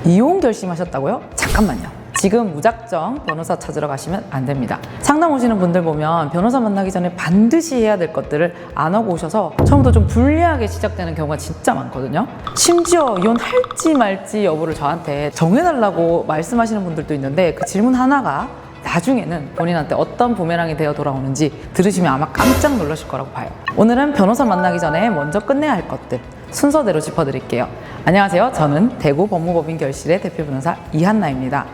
이혼 결심하셨다고요? 잠깐만요. 지금 무작정 변호사 찾으러 가시면 안 됩니다. 상담 오시는 분들 보면 변호사 만나기 전에 반드시 해야 될 것들을 안 하고 오셔서 처음부터 좀 불리하게 시작되는 경우가 진짜 많거든요. 심지어 이혼할지 말지 여부를 저한테 정해달라고 말씀하시는 분들도 있는데 그 질문 하나가 나중에는 본인한테 어떤 부메랑이 되어 돌아오는지 들으시면 아마 깜짝 놀라실 거라고 봐요. 오늘은 변호사 만나기 전에 먼저 끝내야 할 것들 순서대로 짚어드릴게요. 안녕하세요. 저는 대구 법무법인 결실의 대표 변호사 이한나입니다.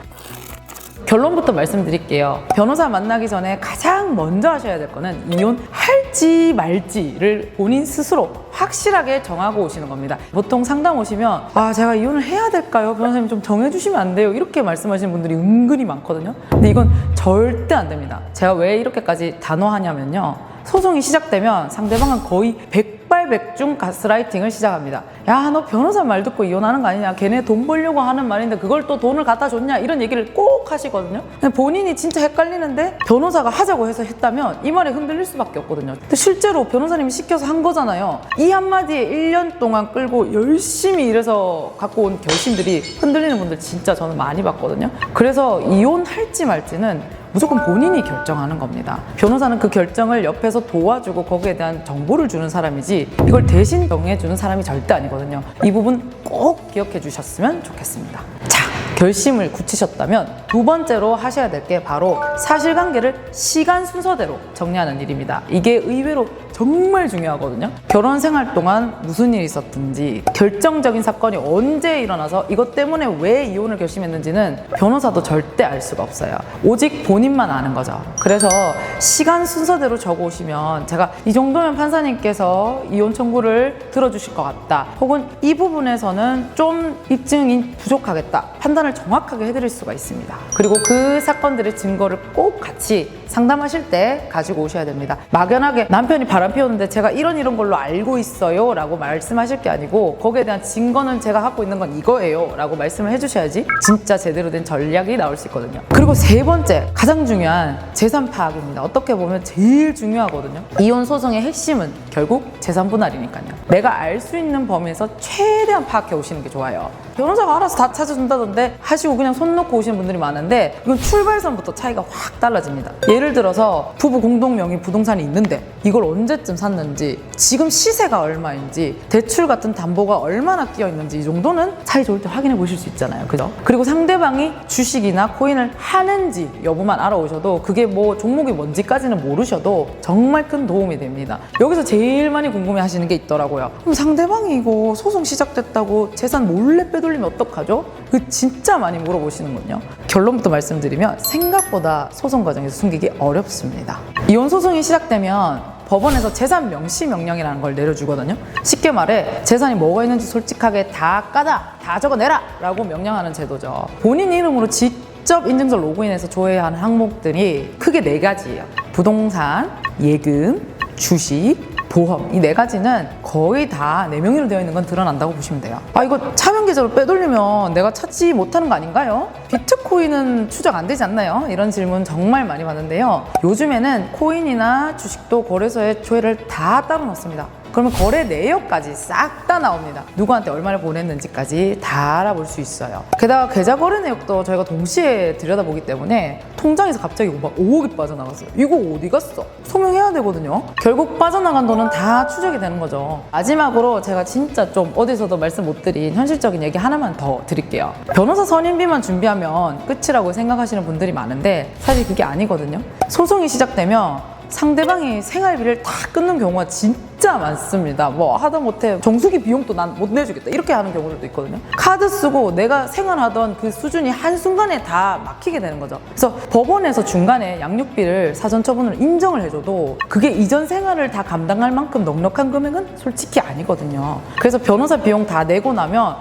결론부터 말씀드릴게요. 변호사 만나기 전에 가장 먼저 하셔야 될 거는 이혼할지 말지를 본인 스스로 확실하게 정하고 오시는 겁니다. 보통 상담 오시면 제가 이혼을 해야 될까요? 변호사님 좀 정해주시면 안 돼요? 이렇게 말씀하시는 분들이 은근히 많거든요. 근데 이건 절대 안 됩니다. 제가 왜 이렇게까지 단호하냐면요. 소송이 시작되면 상대방은 거의 백발백중 가스라이팅을 시작합니다. 야, 너 변호사 말 듣고 이혼하는 거 아니냐? 걔네 돈 벌려고 하는 말인데 그걸 또 돈을 갖다 줬냐? 이런 얘기를 꼭 하시거든요. 본인이 진짜 헷갈리는데 변호사가 하자고 해서 했다면 이 말에 흔들릴 수밖에 없거든요. 근데 실제로 변호사님이 시켜서 한 거잖아요. 이 한마디에 1년 동안 끌고 열심히 일해서 갖고 온 결심들이 흔들리는 분들 진짜 저는 많이 봤거든요. 그래서 이혼할지 말지는 무조건 본인이 결정하는 겁니다. 변호사는 그 결정을 옆에서 도와주고 거기에 대한 정보를 주는 사람이지 이걸 대신 정해주는 사람이 절대 아니거든요. 이 부분 꼭 기억해 주셨으면 좋겠습니다. 자, 결심을 굳히셨다면 두 번째로 하셔야 될 게 바로 사실관계를 시간 순서대로 정리하는 일입니다. 이게 의외로 정말 중요하거든요. 결혼 생활 동안 무슨 일이 있었든지 결정적인 사건이 언제 일어나서 이것 때문에 왜 이혼을 결심했는지는 변호사도 절대 알 수가 없어요. 오직 본인만 아는 거죠. 그래서 시간 순서대로 적어 오시면 제가 이 정도면 판사님께서 이혼 청구를 들어주실 것 같다. 혹은 이 부분에서는 좀 입증이 부족하겠다. 판단을 정확하게 해드릴 수가 있습니다. 그리고 그 사건들의 증거를 꼭 같이 상담하실 때 가지고 오셔야 됩니다. 막연하게 남편이 바람 피웠는데 제가 이런 걸로 알고 있어요 라고 말씀하실 게 아니고 거기에 대한 증거는 제가 갖고 있는 건 이거예요 라고 말씀을 해주셔야지 진짜 제대로 된 전략이 나올 수 있거든요. 그리고 세 번째 가장 중요한 재산 파악입니다. 어떻게 보면 제일 중요하거든요. 이혼 소송의 핵심은 결국 재산 분할이니까요. 내가 알 수 있는 범위에서 최대한 파악해 오시는 게 좋아요. 변호사가 알아서 다 찾아준다던데 하시고 그냥 손 놓고 오시는 분들이 많은데 이건 출발선부터 차이가 확 달라집니다. 예를 들어서 부부 공동 명의 부동산이 있는데 이걸 언제쯤 샀는지 지금 시세가 얼마인지 대출 같은 담보가 얼마나 끼어 있는지 이 정도는 사이 좋을 때 확인해 보실 수 있잖아요. 그죠? 그리고 상대방이 주식이나 코인을 하는지 여부만 알아오셔도 그게 뭐 종목이 뭔지까지는 모르셔도 정말 큰 도움이 됩니다. 여기서 제일 많이 궁금해 하시는 게 있더라고요. 그럼 상대방이 이거 소송 시작됐다고 재산 몰래 빼돌리면 어떡하죠? 그 진짜 많이 물어보시는군요. 결론부터 말씀드리면 생각보다 소송 과정에서 숨기기 어렵습니다. 이혼 소송이 시작되면 법원에서 재산 명시 명령이라는 걸 내려주거든요. 쉽게 말해 재산이 뭐가 있는지 솔직하게 다 다 적어내라 라고 명령하는 제도죠. 본인 이름으로 직접 인증서 로그인해서 조회해야 하는 항목들이 크게 4가지예요. 부동산, 예금, 주식, 보험. 이 4가지는 거의 다 내 명의로 되어 있는 건 드러난다고 보시면 돼요. 이거 차명 계좌로 빼돌리면 내가 찾지 못하는 거 아닌가요? 비트코인은 추적 안 되지 않나요? 이런 질문 정말 많이 받는데요. 요즘에는 코인이나 주식도 거래소에 조회를 다 따로 넣습니다. 그러면 거래 내역까지 싹 다 나옵니다. 누구한테 얼마를 보냈는지까지 다 알아볼 수 있어요. 게다가 계좌 거래 내역도 저희가 동시에 들여다보기 때문에 통장에서 갑자기 막 5억이 빠져나갔어요. 이거 어디 갔어? 소명해야 되거든요. 결국 빠져나간 돈은 다 추적이 되는 거죠. 마지막으로 제가 진짜 좀 어디서도 말씀 못 드린 현실적인 얘기 하나만 더 드릴게요. 변호사 선임비만 준비하면 끝이라고 생각하시는 분들이 많은데 사실 그게 아니거든요. 소송이 시작되면 상대방이 생활비를 다 끊는 경우가 진짜 많습니다. 뭐 하다못해 정수기 비용도 난 못 내주겠다 이렇게 하는 경우들도 있거든요. 카드 쓰고 내가 생활하던 그 수준이 한순간에 다 막히게 되는 거죠. 그래서 법원에서 중간에 양육비를 사전 처분을 인정을 해줘도 그게 이전 생활을 다 감당할 만큼 넉넉한 금액은 솔직히 아니거든요. 그래서 변호사 비용 다 내고 나면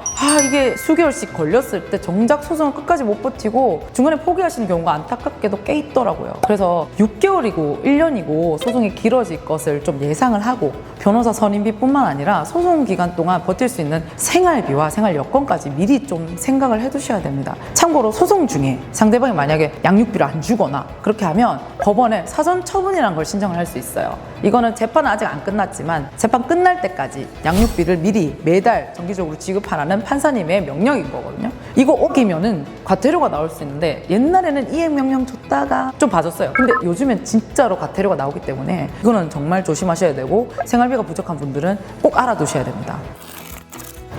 이게 수개월씩 걸렸을 때 정작 소송을 끝까지 못 버티고 중간에 포기하시는 경우가 안타깝게도 꽤 있더라고요. 그래서 6개월이고 1년이고 소송이 길어질 것을 좀 예상을 하고 변호사 선임비뿐만 아니라 소송 기간 동안 버틸 수 있는 생활비와 생활 여건까지 미리 좀 생각을 해두셔야 됩니다. 참고로 소송 중에 상대방이 만약에 양육비를 안 주거나 그렇게 하면 법원에 사전 처분이라는 걸 신청을 할 수 있어요. 이거는 재판은 아직 안 끝났지만 재판 끝날 때까지 양육비를 미리 매달 정기적으로 지급하라는 판사님의 명령인 거거든요. 이거 어기면은 과태료가 나올 수 있는데 옛날에는 이행명령 줬다가 좀 봐줬어요. 근데 요즘엔 진짜로 과태료가 나오기 때문에 이거는 정말 조심하셔야 되고 생활비가 부족한 분들은 꼭 알아두셔야 됩니다.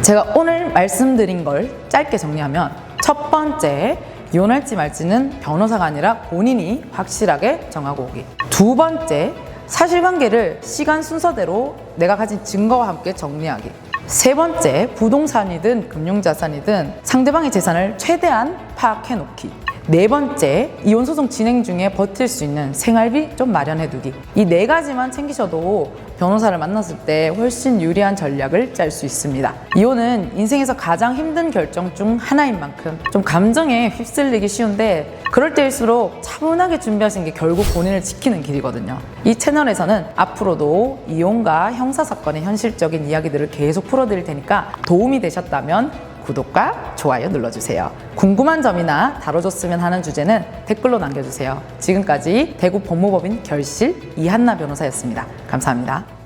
제가 오늘 말씀드린 걸 짧게 정리하면 첫 번째, 이혼할지 말지는 변호사가 아니라 본인이 확실하게 정하고 오기. 두 번째, 사실관계를 시간 순서대로 내가 가진 증거와 함께 정리하기. 세 번째, 부동산이든 금융자산이든 상대방의 재산을 최대한 파악해 놓기. 네 번째, 이혼소송 진행 중에 버틸 수 있는 생활비 좀 마련해 두기. 이 네 가지만 챙기셔도 변호사를 만났을 때 훨씬 유리한 전략을 짤 수 있습니다. 이혼은 인생에서 가장 힘든 결정 중 하나인 만큼 좀 감정에 휩쓸리기 쉬운데 그럴 때일수록 차분하게 준비하시는 게 결국 본인을 지키는 길이거든요. 이 채널에서는 앞으로도 이혼과 형사사건의 현실적인 이야기들을 계속 풀어드릴 테니까 도움이 되셨다면 구독과 좋아요 눌러주세요. 궁금한 점이나 다뤄줬으면 하는 주제는 댓글로 남겨주세요. 지금까지 대구 법무법인 결실 이한나 변호사였습니다. 감사합니다.